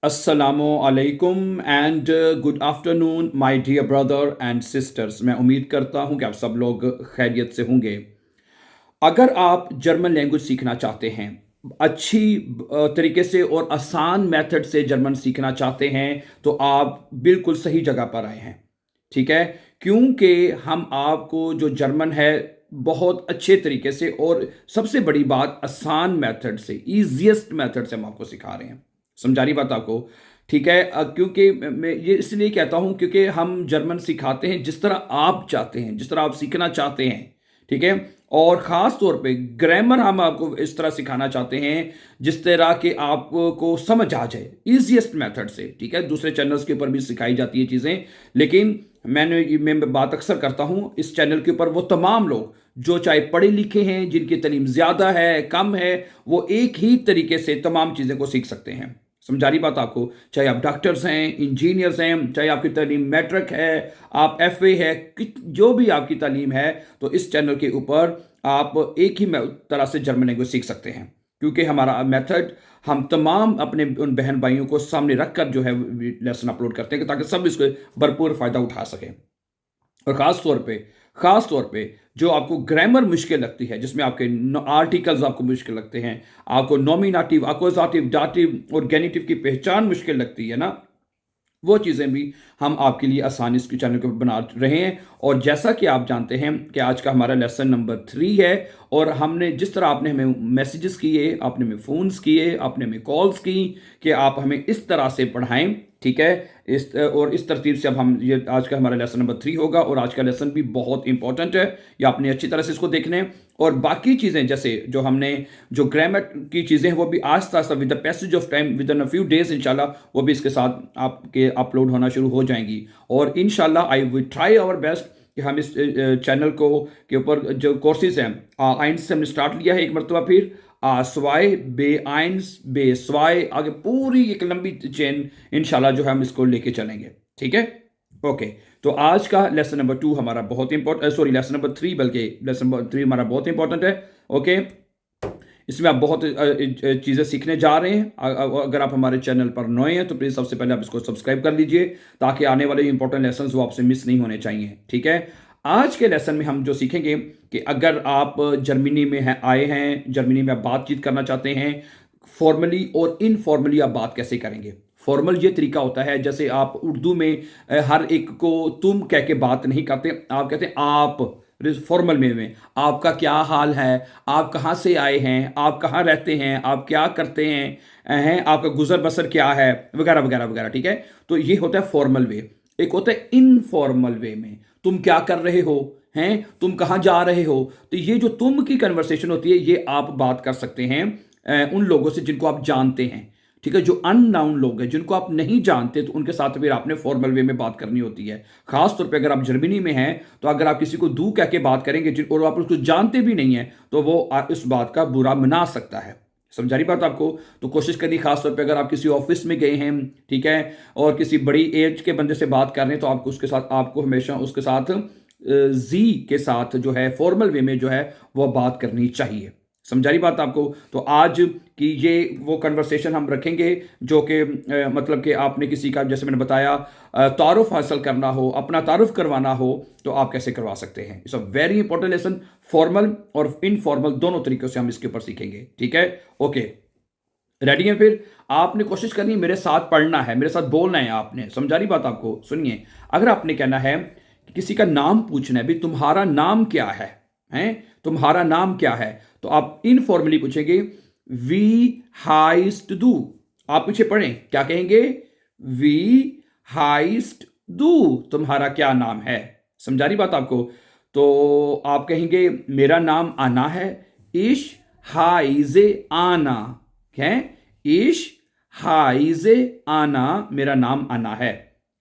अस्सलामु अलैकुम and good afternoon my dear brother and sisters. मैं उम्मीद करता हूं कि आप सब लोग खैरियत से होंगे। अगर आप जर्मन लैंग्वेज सीखना चाहते हैं, अच्छी तरीके से और आसान मेथड से जर्मन सीखना चाहते हैं, तो आप बिल्कुल सही जगह पर आए हैं। ठीक है, क्योंकि हम आपको जो जर्मन है बहुत अच्छे तरीके से और सबसे बड़ी बात आसान मेथड से, ईजिएस्ट मेथड से हम आपको सिखा रहे हैं। समझा रही बात आपको? ठीक है, क्योंकि मैं ये इसलिए कहता हूं क्योंकि हम जर्मन सिखाते हैं जिस तरह आप चाहते हैं, जिस तरह आप सीखना चाहते हैं। ठीक है, और ख़ास तौर पे ग्रामर हम आपको इस तरह सिखाना चाहते हैं जिस तरह के आपको समझ आ जाए, ईज़ीएस्ट मेथड से। ठीक है, दूसरे चैनल्स के ऊपर भी सिखाई जाती है चीज़ें, लेकिन मैं बात अक्सर करता हूँ इस चैनल के ऊपर वो तमाम लोग जो चाहे पढ़े लिखे हैं, जिनकी तालीम ज़्यादा है, कम है, वो एक ही तरीके से तमाम चीज़ें को सीख सकते हैं। समझा रही बात आपको? चाहे आप डॉक्टर्स हैं, इंजीनियर्स हैं, चाहे आपकी तालीम मैट्रिक है, आप एफए है, जो भी आपकी तालीम है, तो इस चैनल के ऊपर आप एक ही तरह से जर्मन लैंग्वेज सीख सकते हैं। क्योंकि हमारा मेथड हम तमाम अपने उन बहन भाइयों को सामने रखकर जो है लेसन अपलोड करते हैं ताकि सब इसको भरपूर फ़ायदा उठा सकें। और ख़ास तौर पे जो आपको ग्रामर मुश्किल लगती है, जिसमें आपके आर्टिकल्स आपको मुश्किल लगते हैं, आपको नॉमिनेटिव, अक्यूज़ेटिव, दाटिव और गेनिटिव की पहचान मुश्किल लगती है ना, वो चीज़ें भी हम आपके लिए आसान इस चैनल के ऊपर बना रहे हैं। और जैसा कि आप जानते हैं कि आज का हमारा लेसन नंबर 3 है, और हमने जिस तरह आपने हमें मैसेजेस किए, आपने हमें फ़ोन्स किए, आपने हमें कॉल्स की कि आप हमें इस तरह से पढ़ाएं। ठीक है, इस तरतीब से अब हम ये आज का हमारा लेसन नंबर 3 होगा, और आज का लेसन भी बहुत इंपॉर्टेंट है। ये आपने अच्छी तरह से इसको देखना है। और बाकी चीज़ें जैसे जो हमने जो ग्रामर की चीज़ें हैं वो भी आस्ता आस्ता with the passage of time, with in a few days इंशाल्लाह वो भी इसके साथ आपके अपलोड होना शुरू हो जाएंगी। और इंशाल्लाह I will try our best कि हम इस चैनल को के ऊपर जो कोर्सेज हैं, आइंस से हमने स्टार्ट लिया है एक मरतबा, फिर स्वाय बे आइंस बे स्वाय, आगे पूरी एक लंबी चेन इंशाल्लाह जो है हम इसको लेके चलेंगे। ठीक है, ओके। तो आज का लेसन नंबर 2 हमारा बहुत इंपॉर्टेंट, सॉरी लेसन नंबर 3, बल्कि लेसन नंबर 3 हमारा बहुत इंपॉर्टेंट है। ओके, इसमें आप बहुत चीज़ें सीखने जा रहे हैं। अगर आप हमारे चैनल पर नए हैं तो प्लीज़ सबसे पहले आप इसको सब्सक्राइब कर लीजिए ताकि आने वाले इंपॉर्टेंट लेसन वो आपसे मिस नहीं होने चाहिए। ठीक है, आज के लेसन में हम जो सीखेंगे कि अगर आप जर्मनी में आए हैं, जर्मनी में आप बातचीत करना चाहते हैं, फॉर्मली और इनफॉर्मली आप बात कैसे करेंगे। फॉर्मल ये तरीका होता है जैसे आप उर्दू में हर एक को तुम कह के बात नहीं करते, आप कहते हैं आप। फॉर्मल में आपका क्या हाल है, आप कहाँ से आए हैं, आप कहाँ रहते हैं, आप क्या करते हैं आपका गुजर बसर क्या है, वगैरह वगैरह वगैरह। ठीक है, तो ये होता है फॉर्मल वे। एक होता है इनफॉर्मल वे में तुम क्या कर रहे हो, हैं तुम कहाँ जा रहे हो। तो ये जो तुम की कन्वर्सेशन होती है ये आप बात कर सकते हैं उन लोगों से जिनको आप जानते हैं। ठीक है, जो अननाउन लोग हैं जिनको आप नहीं जानते, तो उनके साथ फिर आपने फॉर्मल वे में बात करनी होती है। खास तौर पे अगर आप जर्मनी में हैं तो अगर आप किसी को दू कह के बात करेंगे और आप उसको जानते भी नहीं हैं तो वो इस बात का बुरा मना सकता है। समझा रही बात आपको? तो कोशिश करनी, खास तौर पे अगर आप किसी ऑफिस में गए हैं, ठीक है, और किसी बड़ी एज के बंदे से बात कर रहे हैं, तो आपको उसके साथ, आपको हमेशा उसके साथ जी के साथ जो है फॉर्मल वे में जो है वो बात करनी चाहिए। समझा रही बात आपको? तो आज की ये वो कन्वर्सेशन हम रखेंगे जो कि मतलब कि आपने किसी का, जैसे मैंने बताया, तारुफ हासिल करना हो, अपना तारुफ करवाना हो, तो आप कैसे करवा सकते हैं। It's a very important lesson. Formal और इनफॉर्मल दोनों तरीकों से हम इसके ऊपर सीखेंगे। ठीक है, ओके, रेडी है? फिर आपने कोशिश करनी है मेरे साथ पढ़ना है, मेरे साथ बोलना है आपने। समझा रही बात आपको? सुनिए, अगर आपने कहना है कि किसी का नाम पूछना है, भाई तुम्हारा नाम क्या है, हैं तुम्हारा नाम क्या है, तो आप इनफॉर्मली पूछेंगे वी हाइस्ट दू। आप पीछे पढ़ें, क्या कहेंगे? वी हाइस्ट दू, तुम्हारा क्या नाम है। समझा रही बात आपको? तो आप कहेंगे मेरा नाम आना है, इश हाइजे आना है, इश हाइजे आना, मेरा नाम आना है।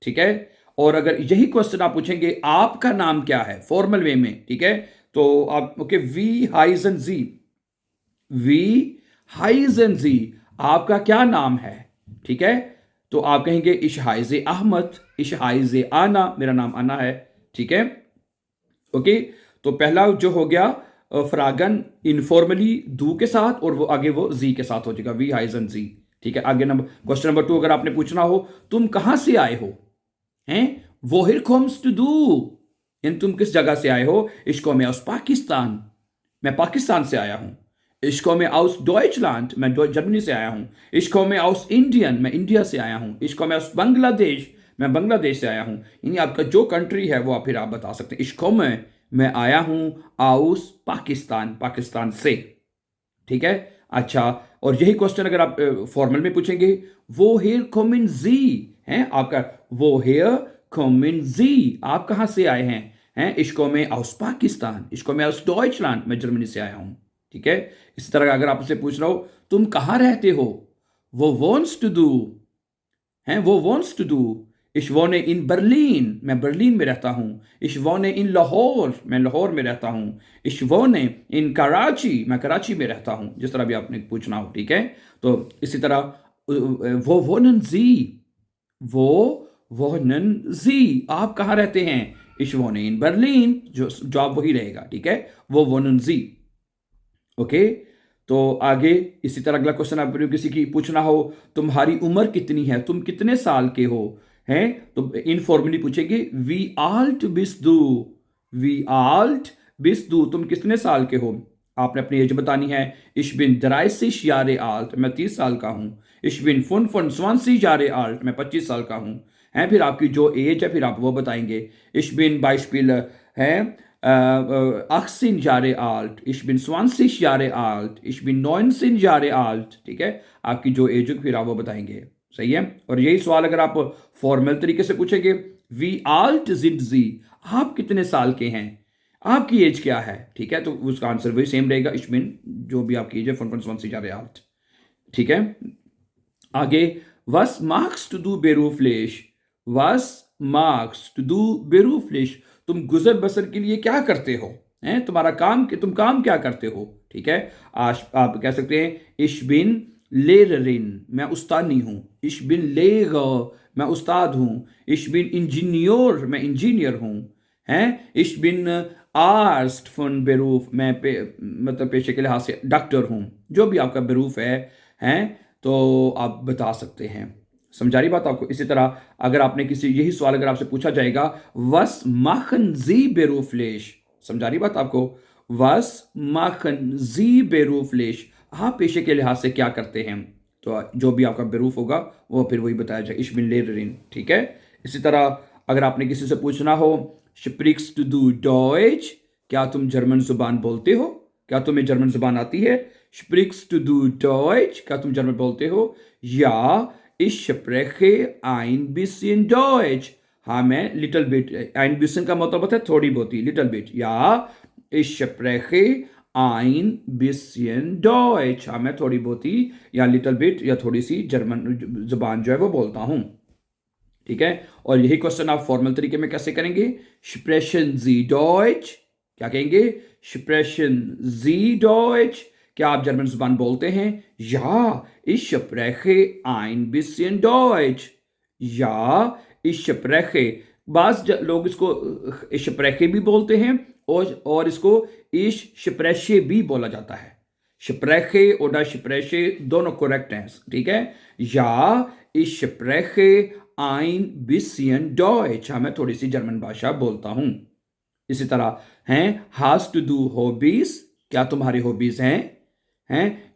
ठीक है, और अगर यही क्वेश्चन आप पूछेंगे आपका नाम क्या है फॉर्मल वे में, ठीक है, तो आप ओके, वी हाइजन जी, वी हाइजन जी, आपका क्या नाम है। ठीक है, तो आप कहेंगे इशहाइजे अहमद, इशहाइजे आना, मेरा नाम आना है। ठीक है, ओके, तो पहला जो हो गया फ्रागन इनफॉर्मली दू के साथ, और वो आगे वो जी के साथ हो जाएगा, वी हाइजन जी। ठीक है, आगे क्वेश्चन नंबर 2 अगर आपने पूछना हो, तुम कहां से आए हो, हैं, woher kommst du, यानी तुम किस जगह से आए हो। Ich komme aus पाकिस्तान, मैं पाकिस्तान से आया हूं। Ich komme aus Deutschland, मैं जर्मनी से आया हूं। Ich komme aus Indien, मैं इंडिया से आया हूं। Ich komme aus बांग्लादेश, मैं बांग्लादेश से आया हूं। यानी आपका जो कंट्री है वो आप फिर आप बता सकते हैं। Ich komme, मैं आया हूं, aus पाकिस्तान, पाकिस्तान से। ठीक है, अच्छा, और यही क्वेश्चन अगर आप फॉर्मल में पूछेंगे, वो हेयर कॉमिन जी है आपका, वो हेयर कॉमिन जी, आप कहां से आए हैं, इसको मैं आउस पाकिस्तान, इसको मैं आउस डॉइचलैंड, मैं जर्मनी से आया हूं। ठीक है, इसी तरह अगर आपसे पूछ रहा हो तुम कहां रहते हो, वो वॉन्ट्स टू डू है, वो wants to do. Ich wohne in Berlin, मैं बर्लिन में रहता हूँ। Ich wohne in लाहौर, मैं लाहौर में रहता हूँ। Ich wohne in कराची, मैं कराची में रहता हूँ। जिस तरह भी आपने पूछना हो, ठीक है। तो इसी तरह वो wohnen Sie, वो wohnen Sie, आप कहाँ रहते हैं। Ich wohne in Berlin, जो जॉब वही रहेगा, ठीक है, वो wohnen Sie। ओके, तो आगे इसी तरह अगला क्वेश्चन आप किसी की पूछना हो, तुम्हारी उम्र कितनी है, तुम कितने साल के हो, हैं, तो इनफॉर्मली पूछेंगे, वी आल्ट बिस्दू, वी आल्ट बिस्दू, तुम कितने साल के हो। आपने अपनी एज बतानी है। Ich bin 30 Jahre alt, मैं 30 साल का हूँ। Ich bin 25 Jahre alt, मैं 25 साल का हूँ। हैं, फिर आपकी जो एज है फिर आप वो बताएंगे। Ich bin Beispiel है 18 Jahre alt, ich bin 20 Jahre alt, ich bin 19 Jahre alt। ठीक है, आपकी जो एज है फिर आप वो बताएंगे। सही है, और यही सवाल अगर आप फॉर्मल तरीके से पूछेंगे, वी आल्ट जिड जी, आप कितने साल के हैं, आपकी एज क्या है। ठीक है, तो उसका आंसर वही सेम रहेगा, ich bin, जो भी आपकी एज है 25 Jahre alt। ठीक है, आगे, was magst du beruflich, was magst du beruflich, तुम गुजर बसर के लिए क्या करते हो, हैं, तुम्हारा काम, तुम काम क्या करते हो। ठीक है, आप कह सकते हैं ich bin Lehrerin, मैं उस्तादनी हूँ। ich bin Lehrer, मैं उस्ताद हूँ। ich bin Ingenieur, मैं इंजीनियर हूँ। हैं, ich bin Arzt von Beruf, मैं मतलब पेशे के लिहाज से डॉक्टर हूँ। जो भी आपका बेरूफ है, हैं, तो आप बता सकते हैं। समझा रही बात आपको। इसी तरह अगर आपने किसी, यही सवाल अगर आपसे पूछा जाएगा, was machen Sie beruflich, समझा रही बात आपको, was machen Sie beruflich, आप पेशे के लिहाज से क्या करते हैं। तो जो भी आपका बेरूफ होगा वो फिर वही बताया जाए, ich bin Lehrerin। ठीक है, इसी तरह अगर आपने किसी से पूछना हो, sprichst du Deutsch, क्या तुम जर्मन जुबान बोलते हो, क्या तुम्हें जर्मन जुबान आती है। sprichst du Deutsch, क्या तुम जर्मन बोलते हो। या ich spreche ein bisschen Deutsch, हाँ मैं लिटिल बिट, ein bisschen का मतलब होता है थोड़ी बहुत ही, लिटिल बिट। या ich spreche ein bisschen Deutsch, हाँ मैं थोड़ी बहुत ही या लिटिल बिट या थोड़ी सी जर्मन जुबान जो है वो बोलता हूँ। ठीक है, और यही क्वेश्चन आप फॉर्मल तरीके में कैसे करेंगे, sprechen Sie Deutsch, क्या कहेंगे, sprechen Sie Deutsch, क्या आप जर्मन जुबान बोलते हैं। या ich spreche ein bisschen Deutsch, या ich spreche, बाज लोग इसको ich spreche भी बोलते हैं और इसको ich spreche भी बोला जाता है। spreche oder spreche दोनों करेक्ट हैं, ठीक है। या ich spreche ein bisschen Deutsch, हाँ मैं थोड़ी सी जर्मन भाषा बोलता हूँ। इसी तरह हैं, hast du Hobbys, क्या तुम्हारी हॉबीज हैं।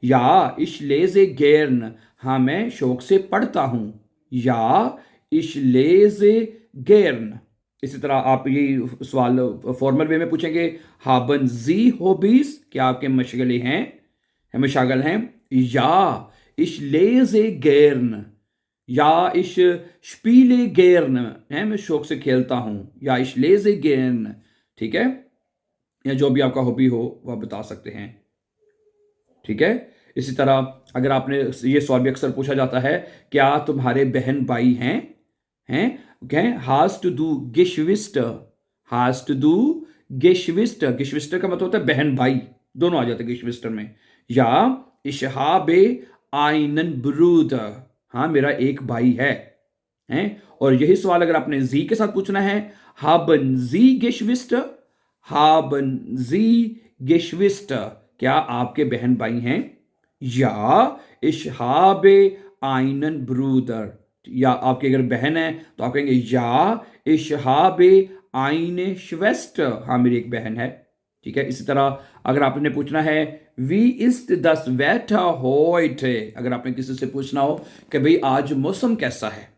या ich lese gern, हाँ मैं शौक से पढ़ता हूँ। या ich lese gern। इसी तरह आप ये सवाल फॉर्मल वे में पूछेंगे, haben Sie Hobbys, क्या आपके मशगले हैं, मशागल हैं। या ich lese gern, या ich spiele gern, है मैं शौक से खेलता हूँ। या ich lese gern। ठीक है, या जो भी आपका हॉबी हो वह बता सकते हैं। ठीक है, इसी तरह अगर आपने ये सवाल भी अक्सर पूछा जाता है, क्या तुम्हारे बहन भाई हैं hast du Geschwister, hast du Geschwister, Geschwister का मतलब होता है बहन भाई, दोनों आ जाते हैं Geschwister में। या ich habe einen Bruder, हाँ मेरा एक भाई हैं। और यही सवाल अगर आपने जी के साथ पूछना है, haben Sie Geschwister, haben Sie Geschwister, क्या आपके बहन भाई हैं। या ich habe einen Bruder, या आपकी अगर बहन है तो आप कहेंगे या ich habe eine Schwester, हाँ मेरी एक बहन है, ठीक है। इसी तरह अगर आपने पूछना है wie ist das Wetter heute, अगर आपने किसी से पूछना हो कि भाई आज मौसम कैसा है,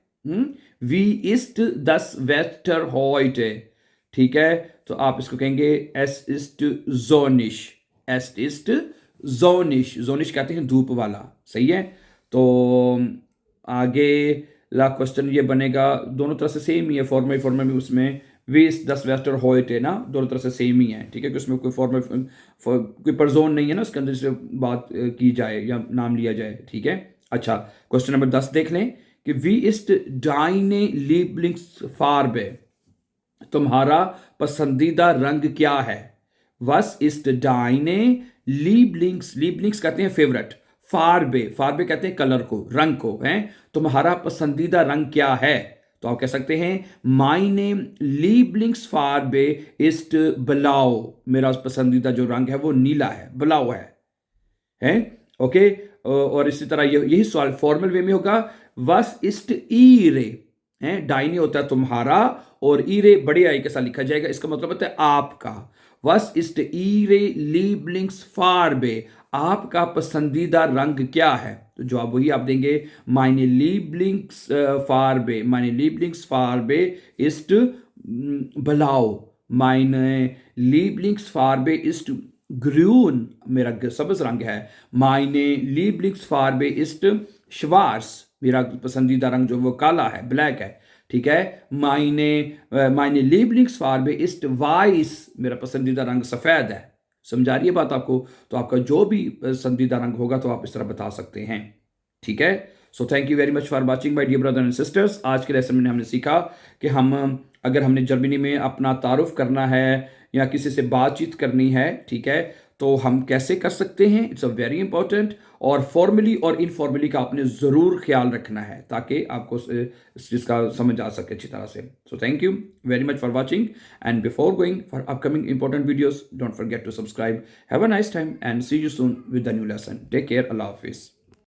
wie ist das Wetter heute, ठीक है, तो आप इसको कहेंगे es ist sonnig, es ist sonnig, sonnig कहते हैं धूप वाला, सही है। तो आगे ला क्वेश्चन ये बनेगा, दोनों तरह से सेम ही है, फॉर्मल में उसमें वी इस 10 वेस्टर होइट है ना, दोनों तरह से सेम ही है, ठीक है, कि उसमें कोई फॉर्मल कोई परजोन नहीं है ना उसके अंदर से बात की जाए या नाम लिया जाए, ठीक है। अच्छा, क्वेश्चन नंबर 10 देख लें कि वी इस्ट डाइने लीबलिंग्स फार्बे, तुम्हारा पसंदीदा रंग क्या है। वस इस्ट डाइने लीबलिंग्स, लीबलिंग्स कहते हैं फेवरेट, फार्बे, फार्बे कहते हैं कलर को, रंग को, है। तुम्हारा पसंदीदा रंग क्या है, तो आप कह सकते हैं माइने लीबलिंग्स फार्बे इस्ट ब्लाउ, मेरा पसंदीदा जो रंग है वो नीला है, ब्लाउ है, ओके। और इसी तरह यही सवाल फॉर्मल वे में होगा, वस इस्ट ईरे, है, डाइने होता है तुम्हारा और ईरे बड़े आई के साथ लिखा जाएगा, इसका मतलब होता है आपका। वस इस्ट ईरे लीबलिंग्स फार्बे, आपका पसंदीदा रंग क्या है, तो जवाब वही आप देंगे माइने लीबलिंग्स फार्बे, माइने लीबलिंग्स फार्बे इस्ट ब्लाउ, माइने लीबलिंग्स फार्बे इस्ट ग्रून, मेरा सब्ज रंग है। माइने लीबलिंग्स फार्बे इस्ट श्वार्स, मेरा पसंदीदा रंग जो वो काला है, ब्लैक है, ठीक है। माइने लीबलिंग्स फार्बे इस्ट वाइस, मेरा पसंदीदा रंग सफ़ेद है। समझा रही है बात आपको, तो आपका जो भी पसंदीदा रंग होगा तो आप इस तरह बता सकते हैं, ठीक है। So thank you very much for watching my dear brother and sisters. आज के लेसन में हमने सीखा कि अगर हमने जर्मनी में अपना तारुफ करना है या किसी से बातचीत करनी है, ठीक है, तो हम कैसे कर सकते हैं, इट्स अ वेरी इंपॉर्टेंट। और फॉर्मली और इनफॉर्मली का आपने ज़रूर ख्याल रखना है ताकि आपको इस चीज़ का समझ आ सके अच्छी तरह से। So thank you very much for watching, and before going for upcoming important videos, don't forget to subscribe. Have a nice time and see you soon with the new lesson. Take care, अल्लाह हाफिज़।